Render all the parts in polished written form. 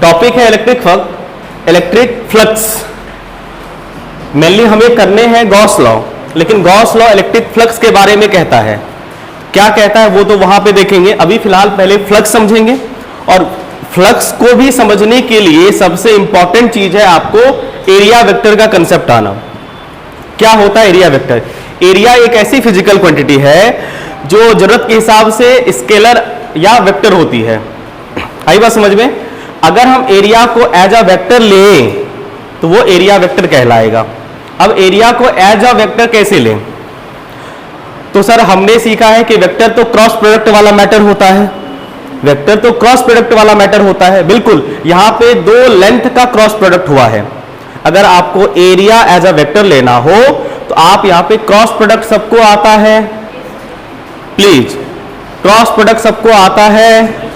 Topic है electric flux. Mainly हमें करने हैं गॉस लॉ, लेकिन गॉस लॉ इलेक्ट्रिक फ्लक्स के बारे में कहता है। क्या कहता है वो तो वहां पे देखेंगे, अभी फिलहाल पहले फ्लक्स समझेंगे। और फ्लक्स को भी समझने के लिए सबसे इंपॉर्टेंट चीज है आपको एरिया वेक्टर का कंसेप्ट आना। क्या होता है एरिया वेक्टर? एरिया एक ऐसी फिजिकल क्वांटिटी है जो जरूरत के हिसाब से स्केलर या वेक्टर होती है। आई बात समझ में? अगर हम एरिया को एज अ वेक्टर लें तो वो एरिया वेक्टर कहलाएगा। अब एरिया को एज अ वेक्टर कैसे लें? तो सर हमने सीखा है कि वेक्टर तो क्रॉस प्रोडक्ट वाला मैटर होता है। वेक्टर तो क्रॉस प्रोडक्ट वाला मैटर होता है, बिल्कुल। यहां पे दो लेंथ का क्रॉस प्रोडक्ट हुआ है। अगर आपको एरिया एज अ वेक्टर लेना हो तो आप यहां पे क्रॉस प्रोडक्ट सबको आता है? प्लीज, क्रॉस प्रोडक्ट सबको आता है?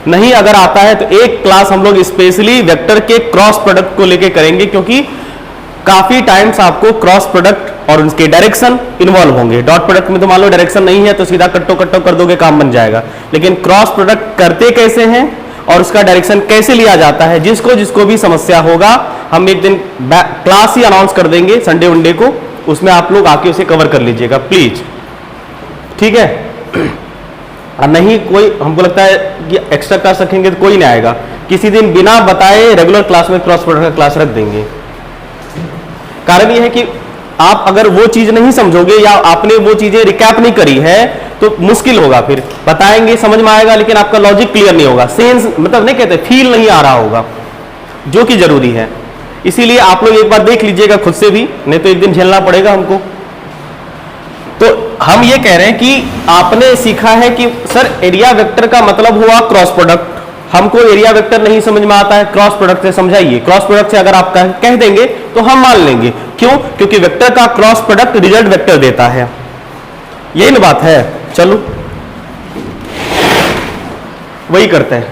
नहीं अगर आता है तो एक क्लास हम लोग स्पेशली वेक्टर के क्रॉस प्रोडक्ट को लेके करेंगे, क्योंकि काफी टाइम्स आपको क्रॉस प्रोडक्ट और उनके डायरेक्शन इन्वॉल्व होंगे। डॉट प्रोडक्ट में तो मान लो डायरेक्शन नहीं है तो सीधा कट्टो कट्टो कर दोगे, काम बन जाएगा। लेकिन क्रॉस प्रोडक्ट करते कैसे हैं और उसका डायरेक्शन कैसे लिया जाता है, जिसको भी समस्या होगा हम एक दिन क्लास ही अनाउंस कर देंगे संडे वनडे को, उसमें आप लोग आके उसे कवर कर लीजिएगा प्लीज, ठीक है? और नहीं कोई हमको लगता है कि एक्स्ट्रा क्लास रखेंगे तो कोई नहीं आएगा, किसी दिन बिना बताए रेगुलर क्लास में क्रॉस प्रोडक्ट का क्लास रख देंगे। कारण यह है कि आप अगर वो चीज नहीं समझोगे या आपने वो चीजें रिकैप नहीं करी है तो मुश्किल होगा। फिर बताएंगे समझ में आएगा लेकिन आपका लॉजिक क्लियर नहीं होगा, सेंस मतलब नहीं कहते, फील नहीं आ रहा होगा, जो कि जरूरी है। इसीलिए आप लोग एक बार देख लीजिएगा खुद से भी, नहीं तो एक दिन झेलना पड़ेगा हमको। तो हम ये कह रहे हैं कि आपने सीखा है कि सर एरिया वेक्टर का मतलब हुआ क्रॉस प्रोडक्ट। हमको एरिया वेक्टर नहीं समझ में आता है, क्रॉस प्रोडक्ट से समझाइए। क्रॉस प्रोडक्ट से अगर आप कह देंगे तो हम मान लेंगे। क्यों? क्योंकि वेक्टर का क्रॉस प्रोडक्ट रिजल्ट वेक्टर देता है। यही ना बात है। चलो वही करते हैं।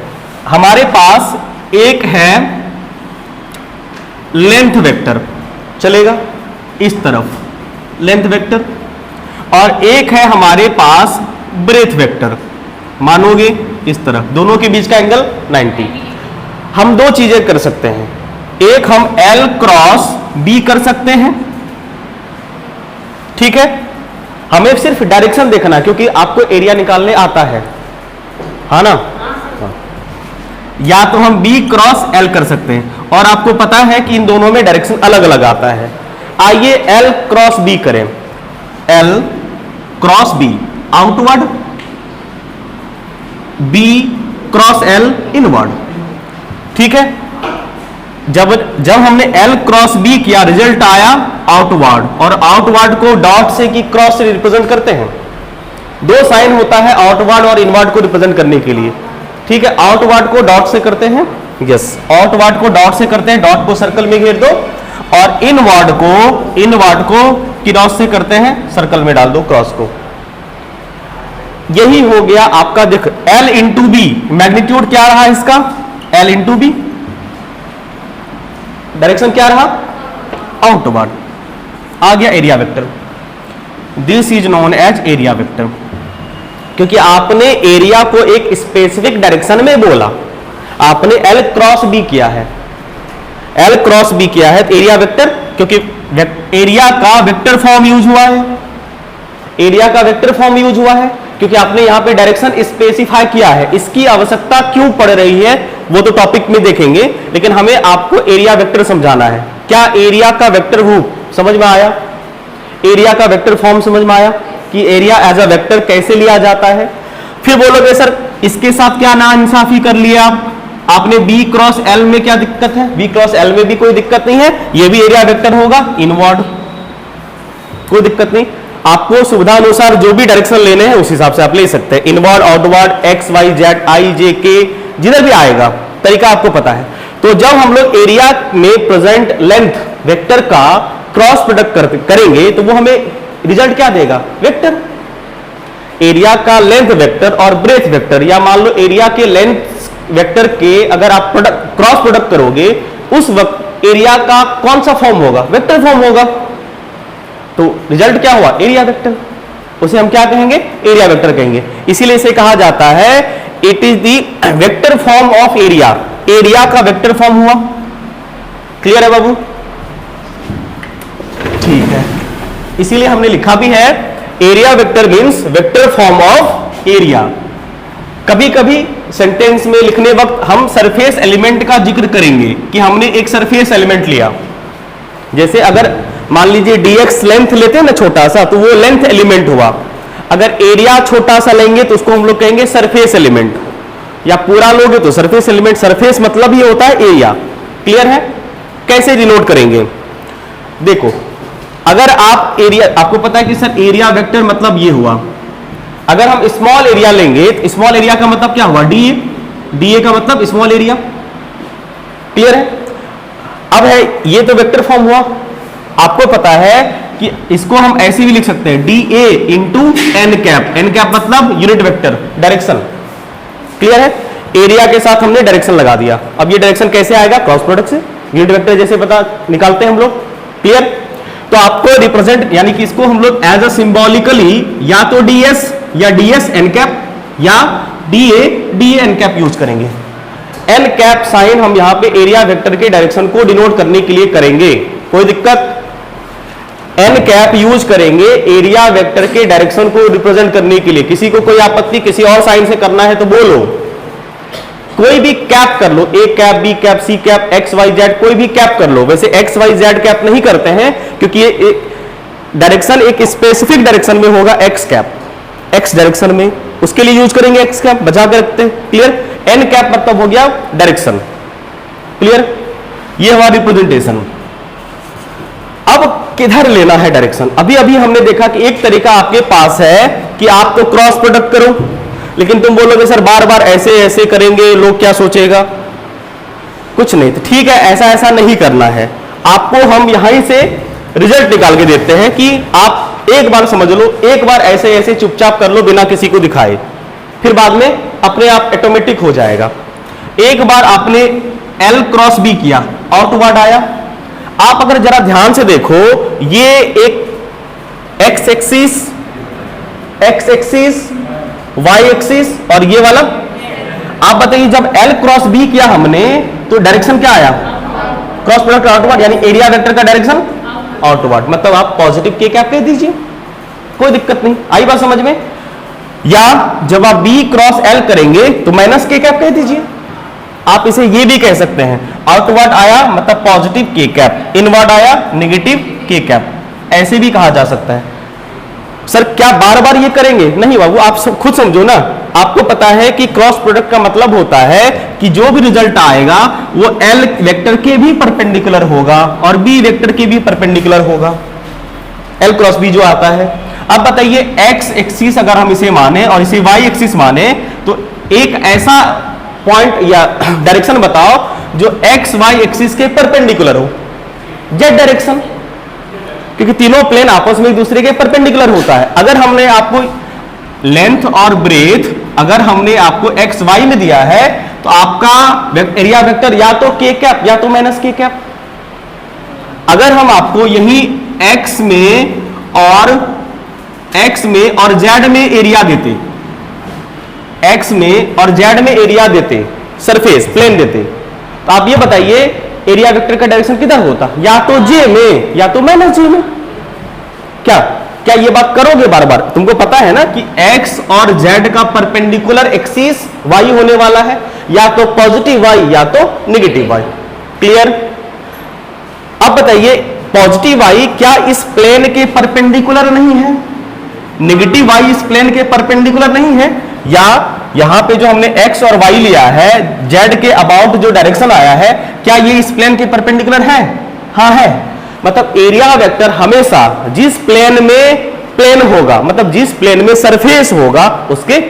हमारे पास एक है लेंथ वेक्टर, चलेगा इस तरफ लेंथ वेक्टर, और एक है हमारे पास ब्रेथ वेक्टर, मानोगे इस तरफ। दोनों के बीच का एंगल 90। हम दो चीजें कर सकते हैं, एक हम L क्रॉस B कर सकते हैं, ठीक है? हमें सिर्फ डायरेक्शन देखना है क्योंकि आपको एरिया निकालने आता है, हाँ ना? या तो हम B क्रॉस L कर सकते हैं, और आपको पता है कि इन दोनों में डायरेक्शन अलग अलग आता है। आइए L क्रॉस B करें। L cross B outward, B cross L inward, ठीक है? जब हमने L क्रॉस B किया रिजल्ट आया आउटवर्ड, और आउटवर्ड को डॉट से कि क्रॉस से रिप्रेजेंट करते हैं। दो साइन होता है आउटवर्ड और इनवर्ड को रिप्रेजेंट करने के लिए, ठीक है? आउटवर्ड को डॉट से करते हैं, यस, आउटवर्ड को डॉट से करते हैं, डॉट को सर्कल में घेर दो, और इनवर्ड को क्रॉस से करते हैं, सर्कल में डाल दो क्रॉस को। यही हो गया आपका। देख L इंटू बी, मैग्नीट्यूड क्या रहा इसका? L इंटू बी, डायरेक्शन क्या रहा? आउटवर्ड। आ गया area vector. This is known as area vector, क्योंकि आपने एरिया को एक स्पेसिफिक डायरेक्शन में बोला। आपने L क्रॉस B किया है, L क्रॉस B किया है तो एरिया वेक्टर, क्योंकि एरिया का वेक्टर फॉर्म यूज हुआ है। एरिया का वेक्टर फॉर्म यूज हुआ है क्योंकि आपने यहां पे डायरेक्शन स्पेसिफाई किया है। इसकी आवश्यकता क्यों पड़ रही है वो तो टॉपिक में देखेंगे, लेकिन हमें आपको एरिया वेक्टर समझाना है। क्या एरिया का वेक्टर रूप समझ में आया? एरिया का वेक्टर फॉर्म समझ में आया कि एरिया एज अ वेक्टर कैसे लिया जाता है? फिर बोलोगे सर इसके साथ क्या नाइंसाफी कर लिया आपने? B क्रॉस L में क्या दिक्कत है? B क्रॉस L में भी कोई दिक्कत नहीं है, ये भी एरिया वेक्टर होगा इनवर्ड, कोई दिक्कत नहीं। आपको सुविधा अनुसार जो भी डायरेक्शन लेने हैं उस हिसाब से आप ले सकते हैं। Inward, outward, X, Y, Z, I, J, K, जिधर भी आएगा तरीका आपको पता है। तो जब हम लोग एरिया में प्रेजेंट लेंथ वेक्टर का क्रॉस प्रोडक्ट करेंगे तो वो हमें रिजल्ट क्या देगा? वेक्टर। एरिया का लेंथ वेक्टर और ब्रेथ वेक्टर, या मान लो एरिया के लेंथ वेक्टर के अगर आप क्रॉस प्रोडक्ट करोगे उस वक्त एरिया का कौन सा फॉर्म होगा? वेक्टर फॉर्म होगा। तो रिजल्ट क्या हुआ? Area vector. उसे हम क्या कहेंगे? एरिया वेक्टर कहेंगे। इसीलिए इसे कहा जाता है it is the vector form of area. Area का वेक्टर फॉर्म हुआ। क्लियर है बाबू? ठीक है, इसीलिए हमने लिखा भी है area vector means vector form of area. कभी कभी सेंटेंस में लिखने वक्त हम सरफेस एलिमेंट का जिक्र करेंगे कि हमने एक सरफेस एलिमेंट लिया। जैसे अगर मान लीजिए dx लेंथ लेते हैं ना छोटा सा, तो वो लेंथ एलिमेंट हुआ। अगर एरिया छोटा सा लेंगे तो उसको हम लोग कहेंगे सरफेस एलिमेंट, या पूरा लोगे तो सरफेस एलिमेंट। सरफेस मतलब ही होता है एरिया। क्लियर है? कैसे डिनोट करेंगे? देखो, अगर आप एरिया, आपको पता है कि सर एरिया वेक्टर मतलब ये हुआ। अगर हम स्मॉल एरिया लेंगे तो स्मॉल एरिया का मतलब क्या हुआ? डीए। डीए का मतलब स्मॉल एरिया। क्लियर है? अब है ये तो वेक्टर फॉर्म हुआ। आपको पता है कि इसको हम ऐसे भी लिख सकते हैं d a into n cap. N cap मतलब यूनिट वेक्टर, डायरेक्शन। क्लियर है? एरिया के साथ हमने डायरेक्शन लगा दिया। अब ये डायरेक्शन कैसे आएगा? क्रॉस प्रोडक्ट से। यूनिट वेक्टर जैसे पता निकालते हैं हम लोग। क्लियर? तो आपको रिप्रेजेंट, यानी कि इसको हम लोग एज अ सिंबॉलिकली या तो डीएस या डीएस एन कैप या d a d a n cap use करेंगे। एन कैप साइन हम यहां पे एरिया वेक्टर के डायरेक्शन को डिनोट करने के लिए करेंगे। कोई दिक्कत? एन कैप यूज करेंगे एरिया वेक्टर के डायरेक्शन को रिप्रेजेंट करने के लिए। किसी को कोई आपत्ति किसी और साइन से करना है तो बोलो, कोई भी कैप कर लो, A cap, B cap, C cap, X Y Z, कोई भी कैप कर लो। वैसे एक्स वाई जेड कैप नहीं करते हैं क्योंकि ये डायरेक्शन एक स्पेसिफिक डायरेक्शन में होगा। एक्स कैप एक्स डायरेक्शन में, उसके लिए यूज करेंगे एक्स कैप, बचा के रखते हैं। क्लियर? एन कैप मतलब हो गया डायरेक्शन। क्लियर? ये हमारा रिप्रेजेंटेशन। अब किधर लेना है डायरेक्शन? अभी अभी हमने देखा कि एक तरीका आपके पास है कि आप तो क्रॉस प्रोडक्ट करो, लेकिन तुम बोलोगे सर बार बार ऐसे ऐसे करेंगे लोग क्या सोचेगा? कुछ नहीं, तो ठीक है, ऐसा ऐसा नहीं करना है। आपको हम यहीं से रिजल्ट निकाल के देते हैं कि आप एक बार समझ लो, एक बार ऐसे ऐसे चुपचाप कर लो बिना किसी को दिखाए, फिर बाद में अपने आप ऑटोमेटिक हो जाएगा। एक बार आपने एल क्रॉस बी किया, आउटवर्ड आया। आप अगर जरा ध्यान से देखो, ये एक एक्स एक्सिस वाई एक्सिस और ये वाला। आप बताइए जब एल क्रॉस बी किया हमने तो डायरेक्शन क्या आया? क्रॉस प्रोडक्ट आउटवर्ड, यानी एरिया वेक्टर का डायरेक्शन आउटवर्ड। मतलब आप पॉजिटिव के कैप कह दीजिए, कोई दिक्कत नहीं। आई बात समझ में? या जब आप बी क्रॉस एल करेंगे तो माइनस के कैप कह दीजिए। आप इसे ये भी कह सकते हैं, आउटवर्ड आया मतलब पॉजिटिव के कैप, इनवर्ड आया नेगेटिव के कैप, ऐसे भी कहा जा सकता है। सर क्या बार बार ये करेंगे? नहीं बाबू, आप खुद समझो ना। आपको पता है कि क्रॉस प्रोडक्ट का मतलब होता है कि जो भी रिजल्ट आएगा वो एल वेक्टर के भी परपेंडिकुलर होगा और बी वेक्टर के भी परपेंडिकुलर होगा। एल क्रॉस बी जो आता है। अब बताइए एक्स एक्सिस अगर हम इसे माने और इसे वाई एक्सिस माने तो एक ऐसा पॉइंट या डायरेक्शन बताओ जो एक्स वाई एक्सिस के परपेंडिकुलर हो। जेड डायरेक्शन, क्योंकि तीनों प्लेन आपस में एक दूसरे के परपेंडिकुलर होता है। अगर हमने आपको लेंथ और ब्रेथ अगर हमने आपको एक्स वाई में दिया है तो आपका एरिया वेक्टर या तो के कैप या तो माइनस के कैप। अगर हम आपको यही एक्स में और जेड में एरिया देते, एक्स में और जेड में एरिया देते, सरफेस प्लेन देते, तो आप ये बताइए एरिया वेक्टर का डायरेक्शन किधर होता? या तो जे में या तो माइनस जे में। क्या ये बात करोगे बार बार? तुमको पता है ना कि एक्स और जेड का परपेंडिकुलर एक्सिस वाई होने वाला है, या तो पॉजिटिव वाई या तो नेगेटिव वाई। क्लियर? अब बताइए पॉजिटिव वाई क्या इस प्लेन के परपेंडिकुलर नहीं है? नेगेटिव वाई इस प्लेन के परपेंडिकुलर नहीं है? या यहां पे जो हमने एक्स और वाई लिया है, जेड के अबाउट जो डायरेक्शन आया है, क्या ये इस प्लेन के परपेंडिकुलर है? हाँ है। मतलब एरिया वेक्टर हमेशा जिस प्लेन में प्लेन होगा, मतलब जिस प्लेन में सरफेस होगा उसके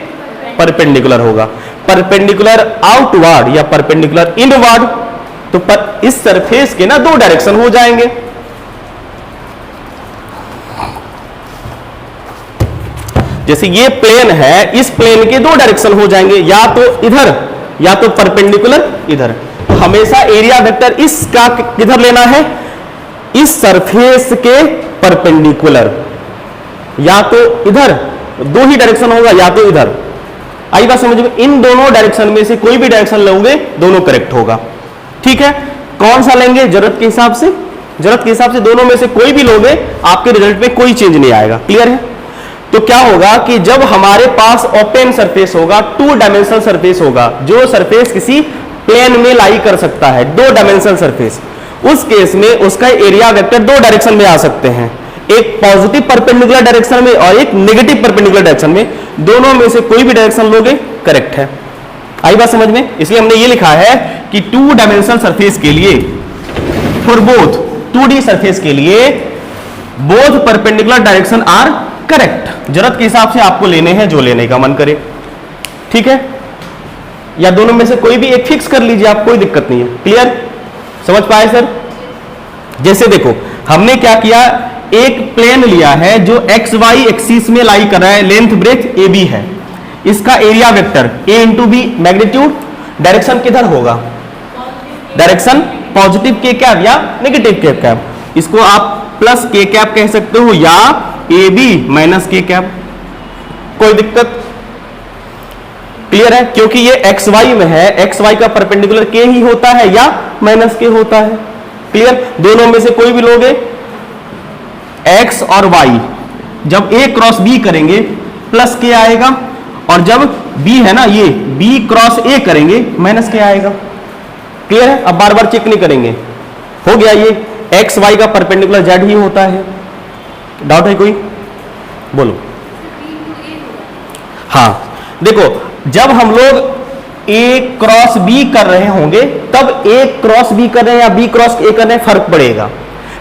परपेंडिकुलर होगा। परपेंडिकुलर आउटवर्ड या परपेंडिकुलर इनवर्ड, तो इस सरफेस के ना दो डायरेक्शन हो जाएंगे। जैसे ये प्लेन है, इस प्लेन के दो डायरेक्शन हो जाएंगे, या तो इधर या तो परपेंडिकुलर इधर। तो हमेशा एरिया वेक्टर इसका किधर लेना है? इस सरफेस के परपेंडिकुलर, या तो इधर, दो ही डायरेक्शन होगा, या तो इधर आई बात समझ में? इन दोनों डायरेक्शन में से कोई भी डायरेक्शन लोगे दोनों करेक्ट होगा। ठीक है, कौन सा लेंगे? जरूरत के हिसाब से। जरूरत के हिसाब से दोनों में से कोई भी लोगे आपके रिजल्ट में कोई चेंज नहीं आएगा। क्लियर है? तो क्या होगा कि जब हमारे पास ओपन सरफेस होगा, 2 डायमेंशनल सरफेस होगा, जो सरफेस किसी प्लेन में लाई कर सकता है, 2 डायमेंशनल सरफेस, उस केस में उसका एरिया वेक्टर 2 डायरेक्शन में आ सकते हैं, एक पॉजिटिव परपेंडिकुलर डायरेक्शन में और एक नेगेटिव परपेंडिकुलर डायरेक्शन में। दोनों में से कोई भी डायरेक्शन लोगे करेक्ट है। आई बात समझ में? इसलिए हमने ये लिखा है कि 2 डायमेंशनल सरफेस के लिए, फॉर बोथ 2D सरफेस के लिए both perpendicular direction are correct. जरूरत के हिसाब से आपको लेने हैं जो लेने का मन करे। ठीक है, या दोनों में से कोई भी एक फिक्स कर लीजिए आप, कोई दिक्कत नहीं है। क्लियर? समझ पाए सर? जैसे देखो हमने क्या किया, एक प्लेन लिया है जो एक्स वाई एक्सिस में लाई कर रहा है, लेंथ ब्रेथ ए बी है, इसका area vector A into B, magnitude, direction किधर होगा? डायरेक्शन पॉजिटिव के कैप या नेगेटिव के कैप। इसको आप प्लस के कैप कह सकते हो या ए बी माइनस के कैप, कोई दिक्कत? क्लियर है? क्योंकि ये एक्स वाई में है, एक्स वाई का परपेंडिकुलर के ही होता है या माइनस के होता है। क्लियर? दोनों में से कोई भी लोगे, एक्स और वाई, जब ए क्रॉस बी करेंगे प्लस के आएगा, और जब बी है ना, ये बी क्रॉस ए करेंगे माइनस के आएगा। क्लियर है? अब बार बार चेक नहीं करेंगे, हो गया। ये एक्स वाई का परपेंडिकुलर जेड ही होता है। डाउट है कोई? बोलो। हाँ देखो, जब हम लोग ए क्रॉस बी कर रहे होंगे तब ए क्रॉस बी कर रहे हैं या बी क्रॉस ए कर रहे हैं फर्क पड़ेगा,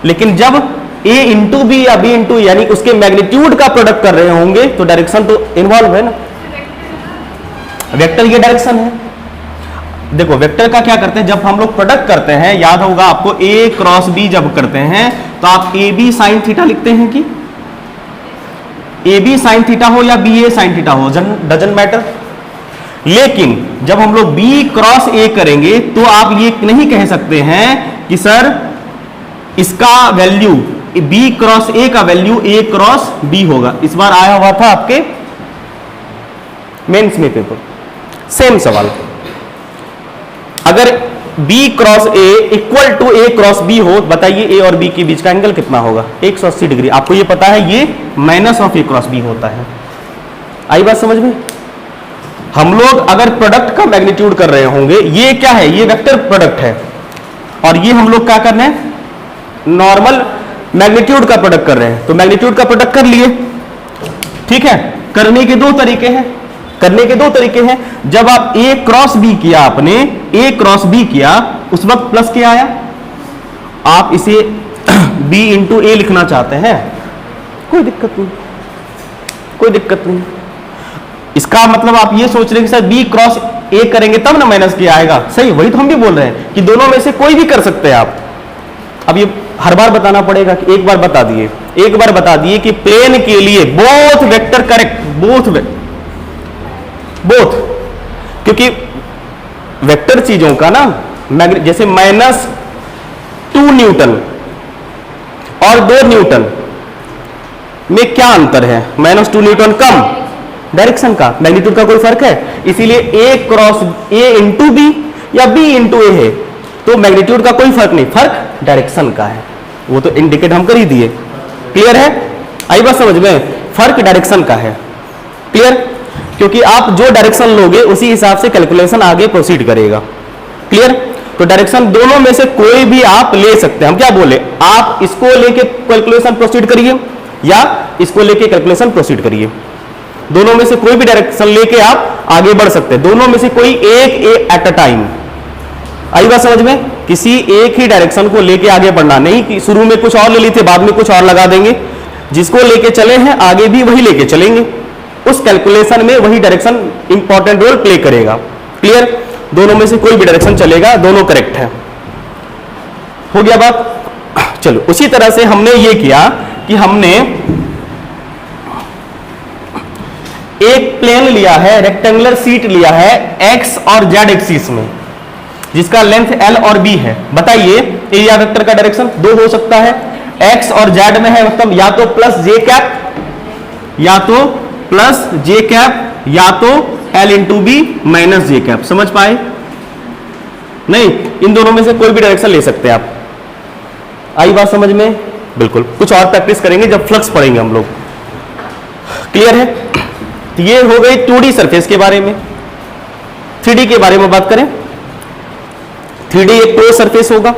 लेकिन जब ए इंटू बी या बी इंटू यानी उसके मैग्नीट्यूड का प्रोडक्ट कर रहे होंगे तो डायरेक्शन तो इन्वॉल्व है ना। वेक्टर ये डायरेक्शन है। देखो वेक्टर का क्या करते हैं, जब हम लोग प्रोडक्ट करते हैं, याद होगा आपको, ए क्रॉस बी जब करते हैं तो आप ए बी साइन थीटा लिखते हैं कि ए बी साइन थीटा हो या बी ए साइन थीटा हो, डजंट मैटर। लेकिन जब हम लोग बी क्रॉस ए करेंगे तो आप ये नहीं कह सकते हैं कि सर इसका वैल्यू बी क्रॉस ए का वैल्यू ए क्रॉस बी होगा। इस बार आया हुआ था आपके मेंस में पेपर, सेम सवाल। अगर b cross a equal to a cross b हो, बताइए a और b के बीच का एंगल कितना होगा? 180 डिग्री। आपको ये पता है ये minus of a cross b होता है। आई बात समझ में? हम लोग अगर प्रोडक्ट का मैग्नीट्यूड कर रहे होंगे, ये क्या है, ये वेक्टर प्रोडक्ट है, और ये हम लोग क्या कर रहे हैं, नॉर्मल मैग्नीट्यूड का प्रोडक्ट कर रहे हैं, तो मैग्नीट्यूड का प्रोडक्ट कर लिए। ठीक है, करने के दो तरीके हैं, करने के दो तरीके हैं। जब आप a क्रॉस b किया, आपने a क्रॉस b किया, उस वक्त प्लस के आया, आप इसे b इंटू ए लिखना चाहते हैं, कोई दिक्कत नहीं, कोई दिक्कत नहीं। इसका मतलब आप ये सोच रहे हैं कि सर b क्रॉस a करेंगे तब ना माइनस के आएगा। सही, वही तो हम भी बोल रहे हैं कि दोनों में से कोई भी कर सकते हैं आप। अब ये हर बार बताना पड़ेगा कि एक बार बता दिए, एक बार बता दिए कि प्लेन के लिए बोथ वेक्टर करेक्ट, बोथ, क्योंकि वेक्टर चीजों का ना, जैसे -2 न्यूटन और 2 न्यूटन में क्या अंतर है? -2 न्यूटन कम डायरेक्शन का, मैग्नीट्यूड का कोई फर्क है? इसीलिए a cross a into B या b इंटू ए है, तो मैग्नीट्यूड का कोई फर्क नहीं, फर्क डायरेक्शन का है। वो तो इंडिकेट हम कर ही दिए। क्लियर है? आई बात समझ में? फर्क डायरेक्शन का है। क्लियर? क्योंकि आप जो डायरेक्शन लोगे उसी हिसाब से कैलकुलेशन आगे प्रोसीड करेगा। क्लियर? तो डायरेक्शन दोनों में से कोई भी आप ले सकते हैं। हम क्या बोले, आप इसको लेके कैलकुलेशन प्रोसीड करिए या इसको लेके कैलकुलेशन प्रोसीड करिए, दोनों में से कोई भी डायरेक्शन लेके आप आगे बढ़ सकते हैं, दोनों में से कोई एक एट अ टाइम। आई बात समझ में? किसी एक ही डायरेक्शन को लेके आगे बढ़ना नहीं कि शुरू में कुछ और ले ली थे बाद में कुछ और लगा देंगे। जिसको लेके चले हैं आगे भी वही लेके चलेंगे, उस कैलकुलेशन में वही डायरेक्शन इंपॉर्टेंट रोल प्ले करेगा। क्लियर? दोनों में से कोई भी डायरेक्शन चलेगा, दोनों करेक्ट है। हो गया बात? चलो, उसी तरह से हमने ये किया कि हमने एक प्लेन लिया है, रेक्टेंगुलर शीट लिया है एक्स और जेड एक्सिस में, जिसका लेंथ एल और बी है। बताइए एरिया वेक्टर का डायरेक्शन दो हो सकता है, एक्स और जेड में है, मतलब या तो प्लस जे कैप, या तो प्लस जे कैप, या तो L इंटू बी माइनस जे कैप। समझ पाए? नहीं, इन दोनों में से कोई भी डायरेक्शन ले सकते हैं आप। आई बात समझ में? बिल्कुल। कुछ और प्रैक्टिस करेंगे जब फ्लक्स पढ़ेंगे हम लोग। क्लियर है? तो ये हो गई 2D सरफेस के बारे में। 3D के बारे में बात करें। 3D एक क्लोज सरफेस होगा,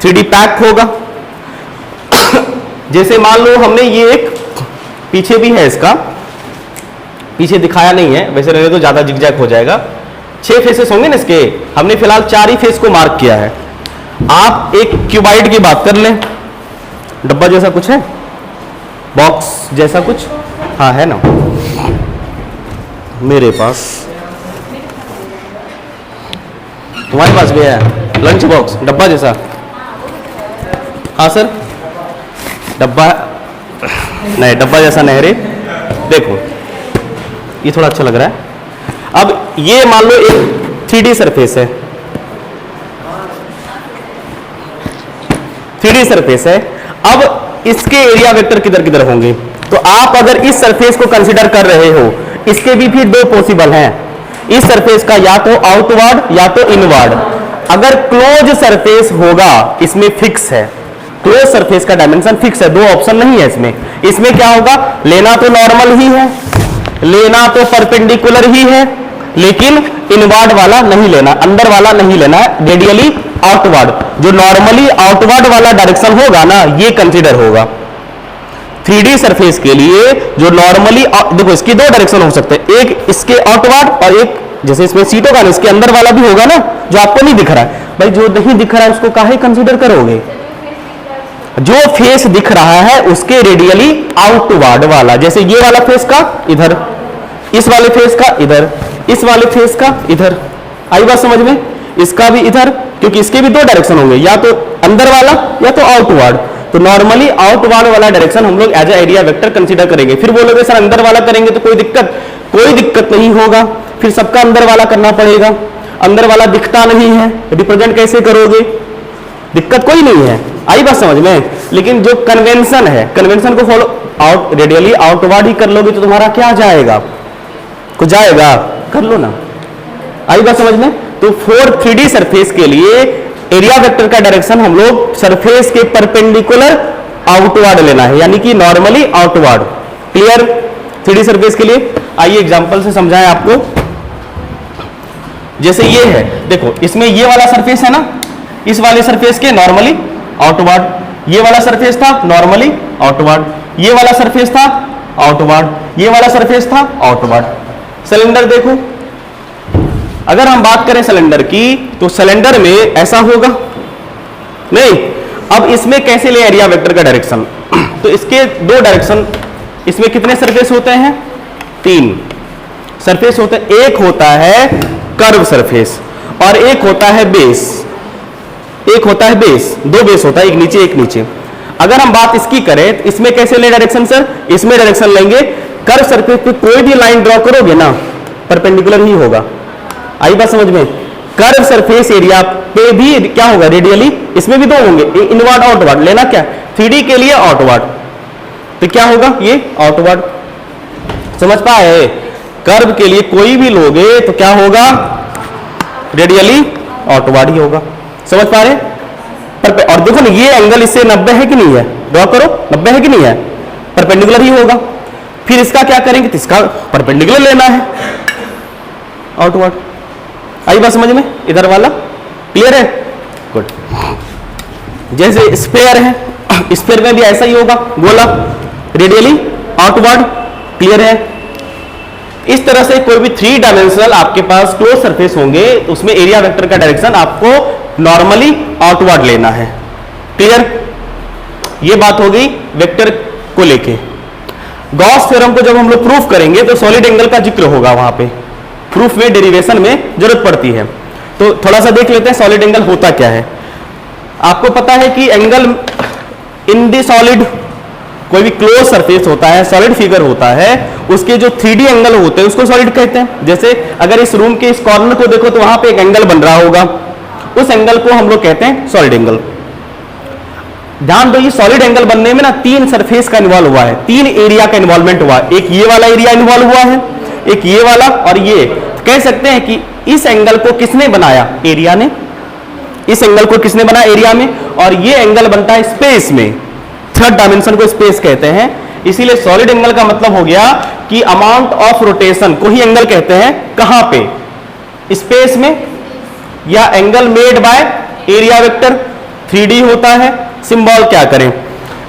3D पैक होगा। जैसे मान लो हमने ये एक, पीछे भी है इसका, पीछे दिखाया नहीं है, वैसे रहने तो ज्यादा जिगजैग हो जाएगा। 6 फेसेस होंगे ना इसके, हमने फिलहाल 4 ही फेस को मार्क किया है। आप एक क्यूबाइड की बात कर लें, डब्बा जैसा कुछ है, बॉक्स जैसा कुछ, हाँ है ना मेरे पास, तुम्हारे पास भी है लंच बॉक्स डब्बा जैसा? हाँ सर, डब्बा नहीं, डब्बा जैसा नहीं रे। देखो ये थोड़ा अच्छा लग रहा है। अब ये मान लो एक 3D सरफेस है, 3D सरफेस है। अब इसके एरिया वेक्टर किधर किधर होंगे? तो आप अगर इस सरफेस को कंसीडर कर रहे हो, इसके भी फिर 2 पॉसिबल हैं। इस सरफेस का या तो आउटवर्ड या तो इनवर्ड। अगर क्लोज सरफेस होगा, इसमें फिक्स है, क्लोज सरफेस का डायमेंशन फिक्स है, 2 ऑप्शन नहीं है इसमें। इसमें क्या होगा? लेना तो नॉर्मल ही है, लेना तो परपेंडिकुलर ही है, लेकिन इनवर्ड वाला नहीं लेना, अंदर वाला नहीं लेना है, रेडियली आउटवर्ड। जो नॉर्मली आउटवर्ड वाला डायरेक्शन होगा ना, ये कंसीडर होगा। 3D सरफेस के लिए जो नॉर्मली, देखो इसकी 2 डायरेक्शन हो सकते हैं, एक इसके आउटवर्ड और एक जैसे इसमें सीट होगा ना, इसके अंदर वाला भी होगा ना, जो आपको नहीं दिख रहा है। भाई जो नहीं दिख रहा है उसको काहे कंसीडर करोगे? जो फेस दिख रहा है उसके रेडियली आउटवर्ड वाला, जैसे ये वाला फेस का इधर, इस वाले फेस का इधर, इस वाले फेस का इधर। आई बात समझ में? इसका भी इधर, क्योंकि इसके भी 2 डायरेक्शन होंगे, या तो अंदर वाला या तो आउटवर्ड। तो नॉर्मली आउटवर्ड वाला डायरेक्शन हम लोग as a area vector consider करेंगे। फिर बोलोगे सर अंदर वाला करेंगे तो कोई दिक्कत नहीं होगा, फिर सबका अंदर वाला करना पड़ेगा। अंदर वाला दिखता नहीं है, रिप्रेजेंट कैसे करोगे? दिक्कत कोई नहीं है। आई बात समझ में? लेकिन जो कन्वेंशन है, कन्वेंशन को फॉलो आउट, रेडियली आउटवर्ड ही कर लोगे तो तुम्हारा क्या जाएगा? कुछ जाएगा? कर लो ना। आई बात समझ में? तो 3D सरफेस के लिए एरिया वेक्टर का डायरेक्शन हम लोग सरफेस के परपेंडिकुलर आउटवर्ड लेना है, यानी कि normally outward. Clear? 3D surface के लिए आइए एग्जांपल से समझाएं आपको। जैसे ये है, देखो इसमें ये वाला सरफेस है ना, इस वाले सरफेस के नॉर्मली आउटवर्ड, ये वाला सरफेस था नॉर्मली आउटवर्ड, ये वाला सरफेस था आउटवर्ड, ये वाला सरफेस था आउटवर्ड। सिलेंडर देखो, अगर हम बात करें सिलेंडर की, तो सिलेंडर में ऐसा होगा नहीं। अब इसमें कैसे ले एरिया वेक्टर का डायरेक्शन? तो इसके 2 डायरेक्शन, इसमें कितने सरफेस होते हैं? 3 सरफेस होते हैं। एक होता है कर्व सरफेस और एक होता है बेस। एक होता है बेस, 2 बेस होता है, एक नीचे एक नीचे। अगर हम बात इसकी करें तो इसमें कैसे ले डायरेक्शन सर? इसमें डायरेक्शन लेंगे, कर्व सरफेस पे कोई भी लाइन ड्रॉ करोगे ना, परपेंडिकुलर ही होगा। आई बात समझ में? कर्व सरफेस एरिया पे भी क्या होगा? रेडियली। इसमें भी 2 होंगे, इनवर्ड आउटवर्ड। लेना क्या? 3D के लिए आउटवर्ड, तो क्या होगा? ये आउटवर्ड। समझ पाए? कर्व के लिए कोई भी लोगे तो क्या होगा? रेडियली आउटवर्ड ही होगा। समझ पा रहे? और देखो ना, ये एंगल इससे 90 है कि नहीं है? ड्रॉ करो, 90 है कि नहीं है? परपेंडिकुलर ही होगा। फिर इसका क्या करेंगे? तो इसका परपेंडिकुलर लेना है, आउटवर्ड। आई बात समझ में? इधर वाला क्लियर है? गुड। जैसे स्फेयर है, स्फेयर में भी ऐसा ही होगा, गोला, रेडियली आउटवर्ड। क्लियर है? इस तरह से कोई भी 3 डायमेंशनल आपके पास क्लोज सरफेस होंगे, उसमें एरिया वेक्टर का डायरेक्शन आपको नॉर्मली आउटवर्ड लेना है। क्लियर? ये बात हो गई वेक्टर को लेके। गॉस थ्योरम को जब हम लोग प्रूफ करेंगे तो सॉलिड एंगल का जिक्र होगा, वहां पे प्रूफ में, डेरिवेशन में जरूरत पड़ती है। तो थोड़ा सा देख लेते हैं सॉलिड एंगल होता क्या है। आपको पता है कि एंगल इन दी सॉलिड, कोई भी क्लोज सरफेस होता है, सॉलिड फिगर होता है, उसके जो 3D एंगल होते हैं उसको सॉलिड कहते हैं। जैसे अगर इस रूम के इस कॉर्नर को देखो तो वहां पे एक एंगल बन रहा होगा, उस एंगल को हम लोग कहते हैं सॉलिड एंगल। ध्यान दो, ये सॉलिड एंगल बनने में ना 3 सरफेस का इन्वॉल्व हुआ है, 3 एरिया का इन्वॉल्वमेंट हुआ है। एक ये वाला एरिया इन्वॉल्व हुआ है, एक ये वाला और ये। कह सकते हैं कि इस एंगल को किसने बनाया? एरिया ने। इस एंगल को किसने बनाया? एरिया में। और ये एंगल बनता है स्पेस में, थर्ड डायमेंशन को स्पेस कहते हैं। इसीलिए सॉलिड एंगल का मतलब हो गया कि अमाउंट ऑफ रोटेशन को ही एंगल कहते हैं। कहां पे? स्पेस में, या angle made by area vector 3D होता है। सिंबल क्या करें?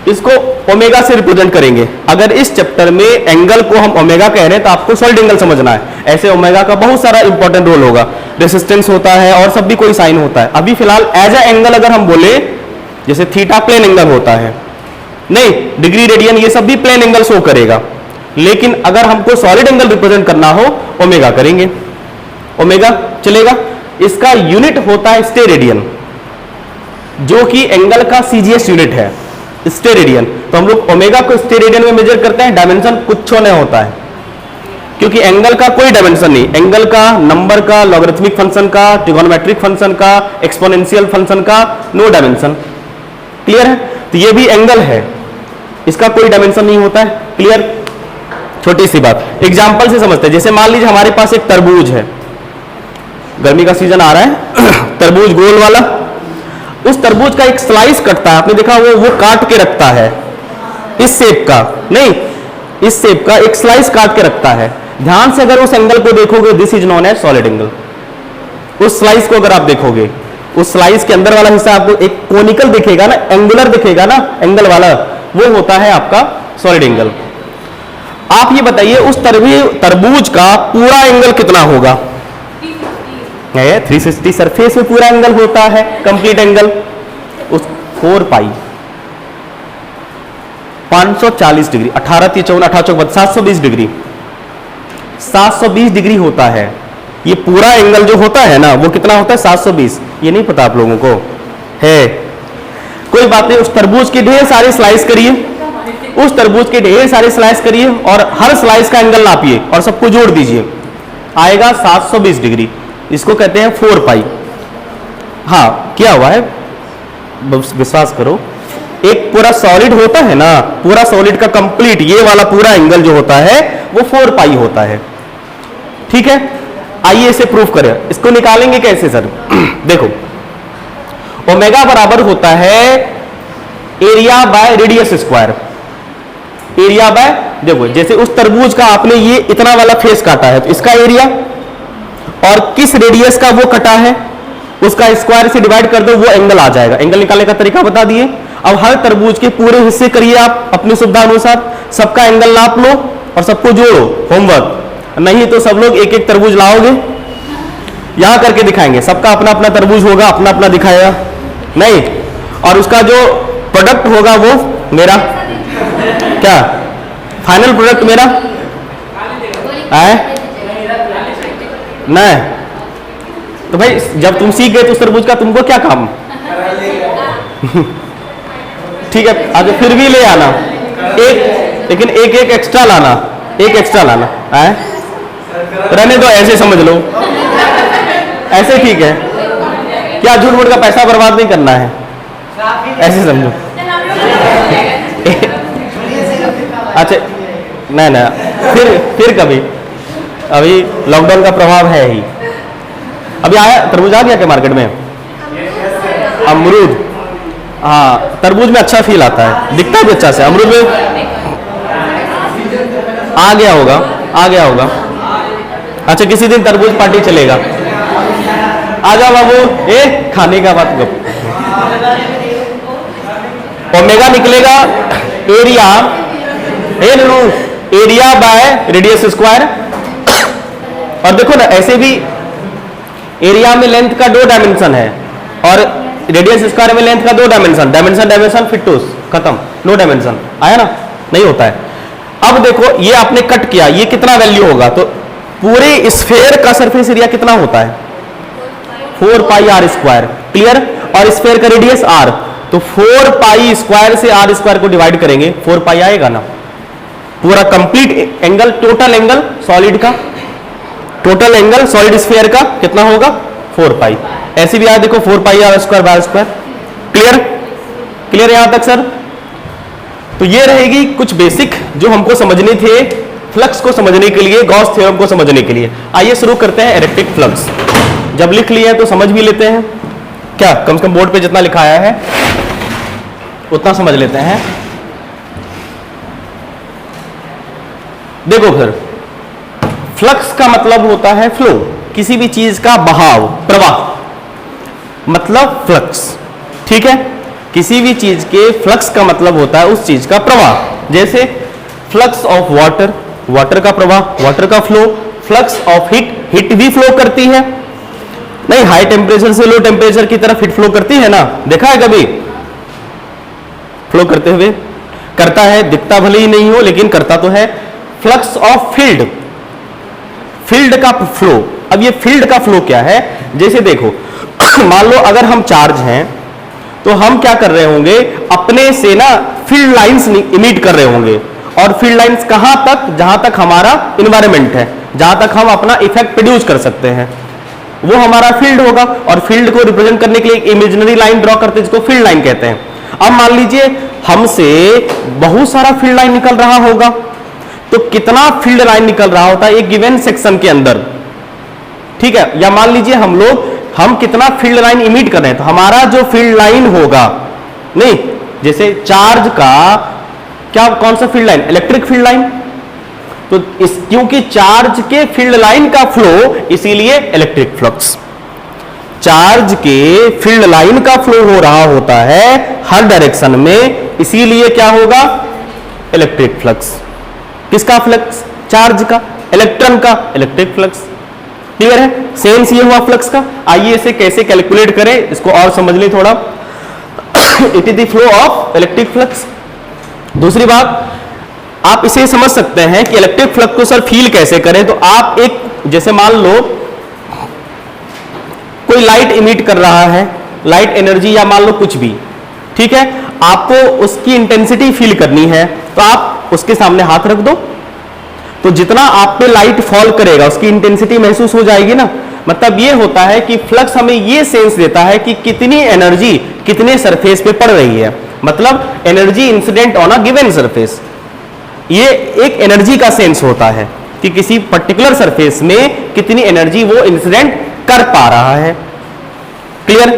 इसको ओमेगा से रिप्रेजेंट करेंगे। अगर इस चैप्टर में एंगल को हम ओमेगा कह रहे हैं तो आपको सॉलिड एंगल समझना है। ऐसे ओमेगा का बहुत सारा इंपॉर्टेंट रोल होगा, रेसिस्टेंस होता है और सब भी कोई साइन होता है। अभी फिलहाल एज ए एंगल अगर हम बोले, जैसे थीटा प्लेन एंगल होता है, नहीं डिग्री रेडियन ये सब भी प्लेन एंगल शो करेगा। लेकिन अगर हमको सॉलिड एंगल रिप्रेजेंट करना हो, ओमेगा करेंगे। ओमेगा चलेगा। इसका यूनिट होता है स्टेरेडियन, जो कि एंगल का सीजीएस यूनिट है, स्टेरेडियन। तो हम लोग ओमेगा को स्टेरेडियन में मेजर करते हैं। डायमेंशन कुछ नहीं होता है, क्योंकि एंगल का कोई डायमेंशन नहीं। एंगल का, नंबर का, लॉगरिथमिक फंक्शन का, ट्रिगोनोमेट्रिक फंक्शन का, एक्सपोनेंशियल फंक्शन का नो डायमेंशन। क्लियर है? तो ये भी एंगल है, इसका कोई डायमेंशन नहीं होता है। क्लियर? छोटी सी बात एग्जांपल से समझते हैं। जैसे मान लीजिए हमारे पास एक तरबूज है, गर्मी का सीजन आ रहा है, तरबूज गोल वाला। उस तरबूज का एक स्लाइस कटता है, आपने देखा वो काट के रखता है इस शेप का, नहीं इस शेप का एक स्लाइस काट के रखता है। ध्यान से अगर उस एंगल को देखोगे, this is known as solid angle. उस स्लाइस को अगर आप देखोगे, उस स्लाइस के अंदर वाला हिस्सा आपको एक कोनिकल दिखेगा ना, एंगुलर दिखेगा ना, एंगल वाला, वो होता है आपका सॉलिड एंगल। आप ये बताइए उस तरबूज का पूरा एंगल कितना होगा? 360 सरफेस में पूरा एंगल होता है, कंप्लीट एंगल। उस 4 पाई 540 डिग्री, 18 3 54 18 720 डिग्री, 720 डिग्री होता है। ये पूरा एंगल जो होता है ना, वो कितना होता है? 720। ये नहीं पता आप लोगों को है? कोई बात नहीं। उस तरबूज के ढेर सारे स्लाइस करिए, उस तरबूज के ढेर सारे स्लाइस करिए और हर स्लाइस का एंगल नापिए और सबको जोड़ दीजिए, आएगा 720 डिग्री। इसको कहते हैं 4 पाई। हाँ, क्या हुआ है, विश्वास करो। एक पूरा सॉलिड होता है ना, पूरा सॉलिड का कंप्लीट ये वाला पूरा एंगल जो होता है वो 4 पाई होता है। ठीक है, आइए इसे प्रूफ करें। इसको निकालेंगे कैसे सर? देखो, ओमेगा बराबर होता है area by radius square. Area bye, देखो जैसे उस तरबूज का आपने ये इतना वाला फेस काटा है, तो इसका एरिया, और किस रेडियस का वो कटा है उसका स्क्वायर से डिवाइड कर दो, वो एंगल आ जाएगा। एंगल निकालने का तरीका बता दिए। अब हर तरबूज के पूरे हिस्से करिए आप अपनी सुविधा अनुसार, सबका एंगल नाप लो और सबको जोड़ो। होमवर्क नहीं तो सब लोग एक एक तरबूज लाओगे, यहां करके दिखाएंगे। सबका अपना अपना तरबूज होगा, अपना अपना दिखाएगा नहीं, और उसका जो प्रोडक्ट होगा वो मेरा, क्या फाइनल प्रोडक्ट मेरा है नहीं। तो भाई जब तुम सीख गए तो उस तरबूज का तुमको क्या काम? ठीक है, आगे फिर भी ले आना एक, लेकिन एक एक एक्स्ट्रा लाना, एक एक्स्ट्रा लाना है। रहने दो, ऐसे समझ लो, ऐसे ठीक है। क्या झूठ मूठ का पैसा बर्बाद नहीं करना है, ऐसे समझो। अच्छा नहीं ना, फिर कभी, अभी लॉकडाउन का प्रभाव है ही। अभी आया तरबूज आ गया क्या मार्केट में? अमरूद, हाँ तरबूज में अच्छा फील आता है, दिखता भी अच्छा से। अमरूद में आ गया होगा, आ गया होगा। अच्छा किसी दिन तरबूज पार्टी चलेगा, आ जाओ बाबू। खाने का बात गप। ओमेगा निकलेगा area, area by radius square. और देखो ना, ऐसे भी एरिया में लेंथ का 2 डायमेंशन है और रेडियस स्क्वायर में लेंथ का 2 डायमेंशन, डायमेंशन फिटूस खत्म, नो डायमेंशन आया ना, नहीं होता है। अब देखो ये आपने कट किया, ये कितना वैल्यू होगा? तो पूरे स्फेयर का सरफेस एरिया कितना होता है? 4 पाई आर स्क्वायर। क्लियर? और स्फेयर का रेडियस r, तो 4 पाई स्क्वायर से r स्क्वायर को डिवाइड करेंगे, 4 पाई आएगा ना। पूरा complete angle, total angle solid का, टोटल एंगल सॉलिड स्फीयर का कितना होगा? 4 पाई। ऐसे भी आया देखो, 4 pi R square by square. Clear? Clear यहां तक सर? तो ये रहेगी कुछ बेसिक जो हमको समझने थे फ्लक्स को समझने के लिए, गॉस थ्योरम को समझने के लिए। आइए शुरू करते हैं इलेक्ट्रिक फ्लक्स। जब लिख लिया है तो समझ भी लेते हैं क्या, कम से कम बोर्ड पे जितना लिखा आया है उतना समझ लेते हैं। देखो फिर, फ्लक्स का मतलब होता है फ्लो, किसी भी चीज का बहाव, प्रवाह, मतलब फ्लक्स। ठीक है, किसी भी चीज के फ्लक्स का मतलब होता है उस चीज का प्रवाह। जैसे फ्लक्स ऑफ वाटर, वाटर का प्रवाह, वाटर का flow. Flux of heat, heat भी फ्लो करती है नहीं, हाई टेम्परेचर से लो टेम्परेचर की तरफ हीट फ्लो करती है ना, देखा है कभी फ्लो करते हुए? करता है, दिखता भले ही नहीं हो लेकिन करता तो है। फ्लक्स ऑफ फील्ड, फील्ड का फ्लो। अब ये फील्ड का फ्लो क्या है, जैसे देखो मान लो अगर हम चार्ज हैं तो हम क्या कर रहे होंगे, अपने से ना फील्ड लाइंस इमिट कर रहे होंगे। और फील्ड लाइंस कहां तक, जहां तक हमारा इन्वायरमेंट है, जहां तक हम अपना इफेक्ट प्रोड्यूस कर सकते हैं, वो हमारा फील्ड होगा। और फील्ड को रिप्रेजेंट करने के लिए एक इमेजिनरी लाइन ड्रॉ करते हैं जिसको फील्ड लाइन कहते हैं। अब मान लीजिए हमसे बहुत सारा फील्ड लाइन निकल रहा होगा, तो कितना फील्ड लाइन निकल रहा होता है एक गिवन सेक्शन के अंदर, ठीक है। या मान लीजिए हम कितना फील्ड लाइन इमिट कर रहे हैं, तो हमारा जो फील्ड लाइन होगा, नहीं जैसे चार्ज का क्या, कौन सा field line, electric field line. तो क्योंकि चार्ज के फील्ड लाइन का फ्लो, इसीलिए इलेक्ट्रिक फ्लक्स। चार्ज के फील्ड लाइन का फ्लो हो रहा होता है हर डायरेक्शन में, इसीलिए क्या होगा, इलेक्ट्रिक फ्लक्स। किसका फ्लक्स, चार्ज का, इलेक्ट्रॉन का, इलेक्ट्रिक फ्लक्स। क्लियर है, सेंस ये हुआ फ्लक्स का। आइए इसे कैसे कैलकुलेट करें, इसको और समझ लें थोड़ा। It is the flow of electric flux. दूसरी बात, आप इसे समझ सकते हैं कि इलेक्ट्रिक फ्लक्स को सर फील कैसे करें। तो आप एक, जैसे मान लो कोई लाइट इमिट कर रहा है, लाइट एनर्जी या मान लो कुछ भी, ठीक है, आपको उसकी इंटेंसिटी फील करनी है, तो आप उसके सामने हाथ रख दो, तो जितना आप पे लाइट फॉल करेगा उसकी इंटेंसिटी महसूस हो जाएगी ना। मतलब ये होता है कि फ्लक्स हमें ये सेंस देता है कि कितनी एनर्जी कितने सरफेस पे पड़ रही है, मतलब energy incident on a given surface. ये एक एनर्जी का सेंस होता है कि किसी पर्टिकुलर सरफेस में कितनी एनर्जी वो इंसिडेंट कर पा रहा है। क्लियर,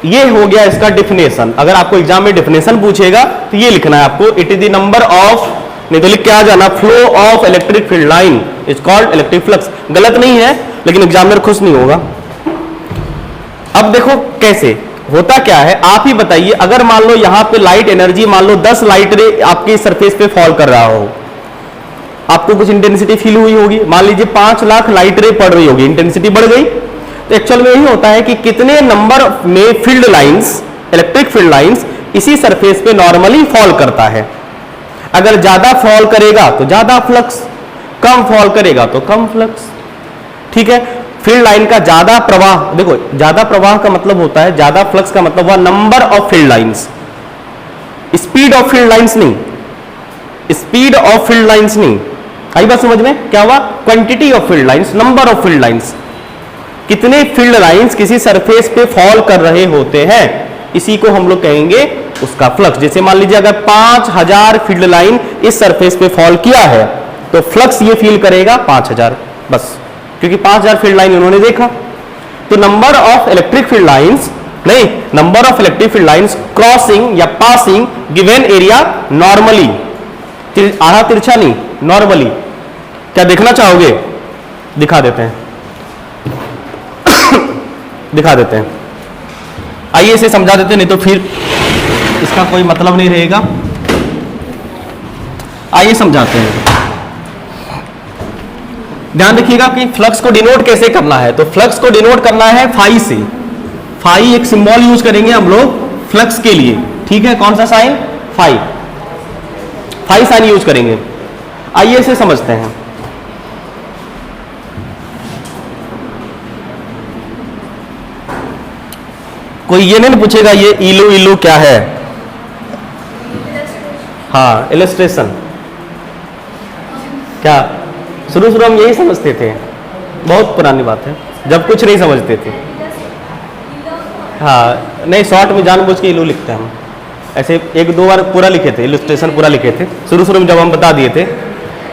ये हो गया इसका डिफिनेशन। अगर आपको एग्जाम में डिफिनेशन पूछेगा तो ये लिखना है आपको, it is the number of, नहीं तो लिख के आ जाना, flow of electric field line is called electric flux. गलत नहीं है लेकिन एग्जामिनर खुश नहीं होगा। अब देखो कैसे होता क्या है, आप ही बताइए। अगर मान लो यहां पे लाइट एनर्जी, मान लो 10 लाइट रे आपकी सरफेस पे फॉल कर रहा हो, आपको कुछ इंटेंसिटी फील हुई होगी। मान लीजिए 5 लाख लाइट रे पड़ रही होगी, इंटेंसिटी बढ़ गई। तो एक्चुअल में यही होता है कि कितने नंबर में field lines, electric field lines इसी सरफेस पे नॉर्मली फॉल करता है। अगर ज्यादा फॉल करेगा तो ज्यादा फ्लक्स, कम फॉल करेगा तो कम फ्लक्स। ठीक है, फील्ड लाइन का ज्यादा प्रवाह, देखो ज्यादा प्रवाह का मतलब होता है, ज्यादा फ्लक्स का मतलब हुआ number of field lines, speed of field lines नहीं, स्पीड ऑफ फील्ड लाइंस नहीं। आई बात समझ में, क्या हुआ, quantity of field lines, number of field lines, कितने फील्ड लाइंस किसी सरफेस पे फॉल कर रहे होते हैं, इसी को हम लोग कहेंगे उसका फ्लक्स। जैसे मान लीजिए अगर 5000 फील्ड लाइन इस सरफेस पे फॉल किया है तो फ्लक्स ये फील करेगा 5000, बस, क्योंकि 5000 फील्ड लाइन उन्होंने देखा। तो number of electric field lines नहीं, number of electric field lines crossing या पासिंग गिवन एरिया नॉर्मली, आधा तिरछा नहीं, नॉर्मली। क्या देखना चाहोगे, दिखा देते हैं दिखा देते हैं। आइए इसे समझा देते हैं, नहीं तो फिर इसका कोई मतलब नहीं रहेगा। आइए समझाते हैं। ध्यान रखिएगा कि फ्लक्स को डिनोट कैसे करना है। तो फ्लक्स को डिनोट करना है फाई से। फाई एक सिंबल यूज करेंगे हम लोग फ्लक्स के लिए, ठीक है। कौन सा sine, phi, phi sine use करेंगे। आइए इसे समझते हैं। कोई ये नहीं पूछेगा ये इलू इलू क्या है, हाँ इलस्ट्रेशन। क्या शुरू हम यही समझते थे, बहुत पुरानी बात है, जब कुछ नहीं समझते थे। हाँ नहीं, शॉर्ट में जानबूझ के इलू लिखते हैं हम, ऐसे 1-2 बार पूरा लिखे थे, इलस्ट्रेशन पूरा लिखे थे शुरू में जब हम बता दिए थे।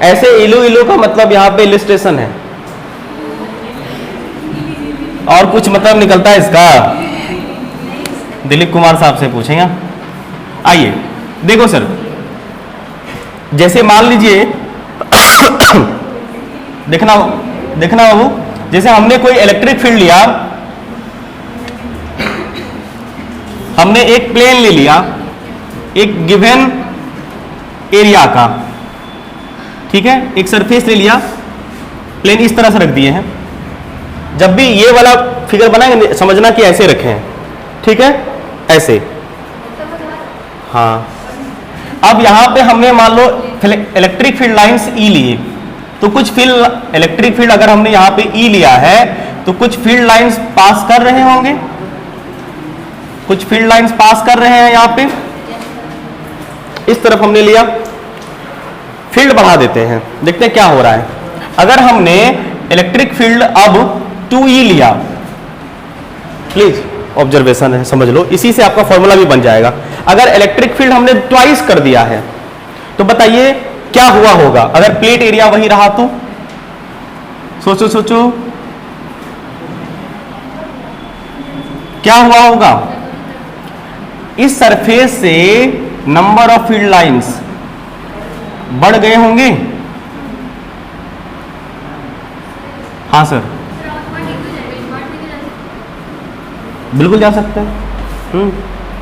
ऐसे इलू इलू का मतलब यहाँ पे इलिस्ट्रेशन है, और कुछ मतलब निकलता है इसका? दिलीप कुमार साहब से पूछेंगे। आइए देखो सर, जैसे मान लीजिए देखना बाबू, जैसे हमने कोई इलेक्ट्रिक फील्ड लिया, हमने एक प्लेन ले लिया एक गिवन एरिया का, ठीक है, एक सरफेस ले लिया, प्लेन इस तरह से रख दिए हैं। जब भी ये वाला फिगर बनाएंगे समझना कि ऐसे रखे हैं, ठीक है, ऐसे। हाँ, अब यहां पे हमने मान लो इलेक्ट्रिक फील्ड लाइंस ई लिए, तो कुछ फील्ड इलेक्ट्रिक फील्ड अगर हमने यहां पे ई लिया है तो कुछ फील्ड लाइंस पास कर रहे होंगे, कुछ फील्ड लाइंस पास कर रहे हैं यहां पे, इस तरफ हमने लिया, फील्ड बढ़ा देते हैं, देखते हैं क्या हो रहा है। अगर हमने इलेक्ट्रिक फील्ड अब 2E लिया, प्लीज ऑब्जर्वेशन है, समझ लो, इसी से आपका फॉर्मूला भी बन जाएगा। अगर इलेक्ट्रिक फील्ड हमने ट्वाइस कर दिया है तो बताइए क्या हुआ होगा अगर प्लेट एरिया वही रहा तो? सोचो सोचो क्या हुआ होगा? इस सरफेस से नंबर ऑफ फील्ड लाइंस बढ़ गए होंगे। हाँ सर, बिल्कुल जा सकते हैं,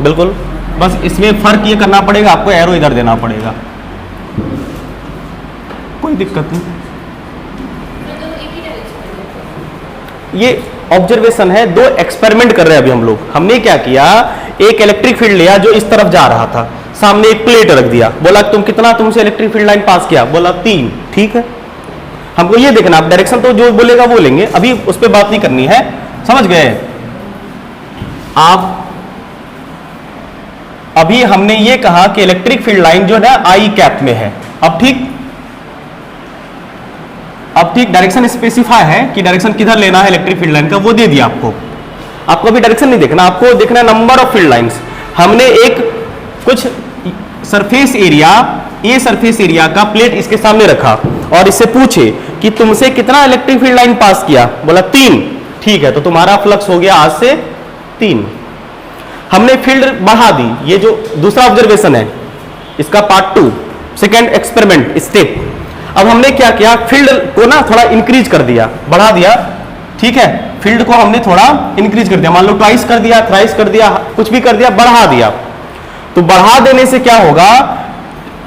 बिल्कुल, बस इसमें फर्क ये करना पड़ेगा, आपको एरो इधर देना पड़ेगा, कोई दिक्कत नहीं। ये ऑब्जर्वेशन है, दो एक्सपेरिमेंट कर रहे हैं अभी हम लोग। हमने क्या किया, एक इलेक्ट्रिक फील्ड लिया जो इस तरफ जा रहा था, सामने एक प्लेट रख दिया, बोला तुमसे इलेक्ट्रिक फील्ड लाइन पास किया, बोला 3, ठीक है। हमको ये देखना, आप डायरेक्शन तो जो बोलेगा वो लेंगे, अभी उस पर बात नहीं करनी है, समझ गए आप? अभी हमने ये कहा कि इलेक्ट्रिक फील्ड लाइन जो है आई कैप में है। अब ठीक डायरेक्शन स्पेसिफाई है कि डायरेक्शन किधर लेना है इलेक्ट्रिक फील्ड लाइन का, वो दे दिया आपको। आपको अभी डायरेक्शन नहीं देखना, आपको देखना है नंबर ऑफ फील्ड लाइंस। हमने एक कुछ सरफेस एरिया, ये सरफेस एरिया का प्लेट इसके सामने रखा और इससे पूछे कि तुमसे कितना इलेक्ट्रिक फील्ड लाइन पास किया, बोला 3, ठीक है, तो तुम्हारा फ्लक्स हो गया आज से 3। हमने फील्ड बढ़ा दी, ये जो दूसरा ऑब्जर्वेशन है इसका पार्ट 2, सेकेंड एक्सपेरिमेंट स्टेप। अब हमने क्या किया, फील्ड को ना थोड़ा इंक्रीज कर दिया, बढ़ा दिया, ठीक है, फील्ड को हमने थोड़ा इंक्रीज कर दिया, मान लो ट्वाइस कर दिया, थ्राइस कर दिया, कुछ भी कर दिया, बढ़ा दिया। तो बढ़ा देने से क्या होगा,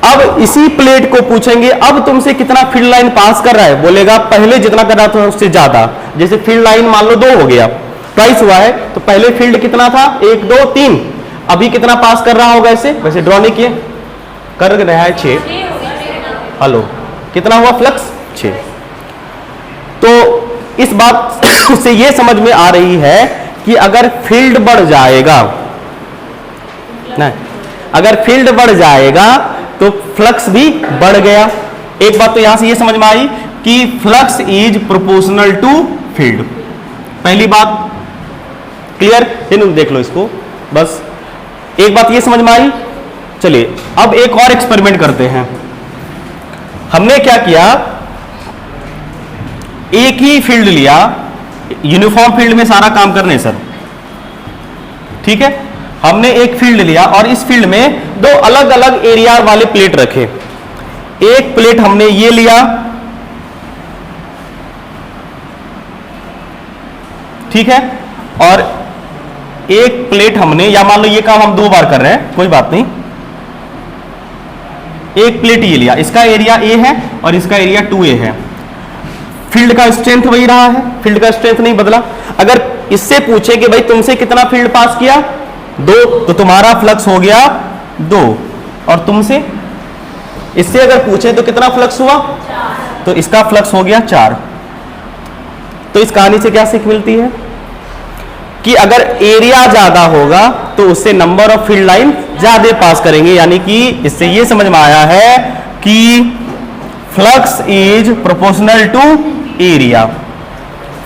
अब इसी प्लेट को पूछेंगे अब तुमसे कितना फील्ड लाइन पास कर रहा है, बोलेगा पहले जितना कर रहा था उससे ज्यादा। जैसे फील्ड लाइन मान लो 2 हो गया, ट्वाइस हुआ है, तो पहले फील्ड कितना था, 1 2 3, अभी कितना पास कर रहा होगा, ऐसे वैसे ड्रॉ नहीं किए, कर रहा है 6। हेलो, कितना हुआ फ्लक्स, 6। तो इस बात से ये समझ में आ रही है कि अगर फील्ड बढ़ जाएगा, नहीं, अगर फील्ड बढ़ जाएगा तो फ्लक्स भी बढ़ गया। एक बात तो यहां से ये समझ में आई कि flux is proportional to field. पहली बात क्लियर, देख लो इसको, बस एक बात ये समझ में आई। चलिए अब एक और एक्सपेरिमेंट करते हैं। हमने क्या किया, एक ही फील्ड लिया, यूनिफॉर्म फील्ड में सारा काम करने सर, ठीक है, हमने एक फील्ड लिया और इस फील्ड में 2 अलग अलग एरिया वाले प्लेट रखे। एक प्लेट हमने ये लिया, ठीक है, और एक प्लेट हमने, या मान लो ये काम हम 2 बार कर रहे हैं, कोई बात नहीं, एक प्लेट ये लिया, इसका एरिया A है और इसका एरिया 2A है। फील्ड का स्ट्रेंथ वही रहा है, फील्ड का स्ट्रेंथ नहीं बदला। अगर इससे पूछे कि भाई तुमसे कितना फील्ड पास किया, 2, तो तुम्हारा फ्लक्स हो गया 2, और तुमसे इससे अगर पूछे तो कितना फ्लक्स हुआ, 4, तो इसका फ्लक्स हो गया 4। तो इस कहानी से क्या सीख मिलती है कि अगर एरिया ज्यादा होगा तो उससे नंबर ऑफ फील्ड लाइन ज्यादा पास करेंगे। यानी कि इससे ये समझ में आया है कि flux is proportional to area,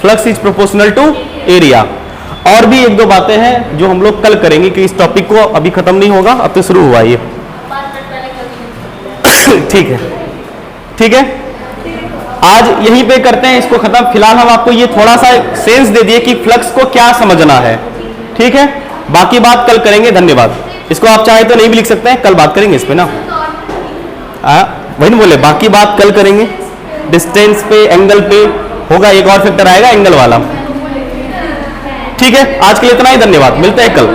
flux is proportional to area. और भी 1-2 बातें हैं जो हम लोग कल करेंगे कि इस टॉपिक को अभी खत्म नहीं होगा, अब तो शुरू हुआ ये, ठीक है। ठीक है, आज यहीं पे करते हैं इसको खत्म। फिलहाल हम आपको ये थोड़ा सा सेंस दे दिए कि फ्लक्स को क्या समझना है, ठीक है। बाकी बात कल करेंगे। धन्यवाद। इसको आप चाहे तो नहीं भी लिख सकते हैं, कल बात करेंगे इस पे ना। वही नहीं बोले, बाकी बात कल करेंगे। डिस्टेंस पे, एंगल पे होगा, एक और फैक्टर आएगा एंगल वाला। ठीक है, आज के लिए इतना ही। धन्यवाद, मिलते हैं कल।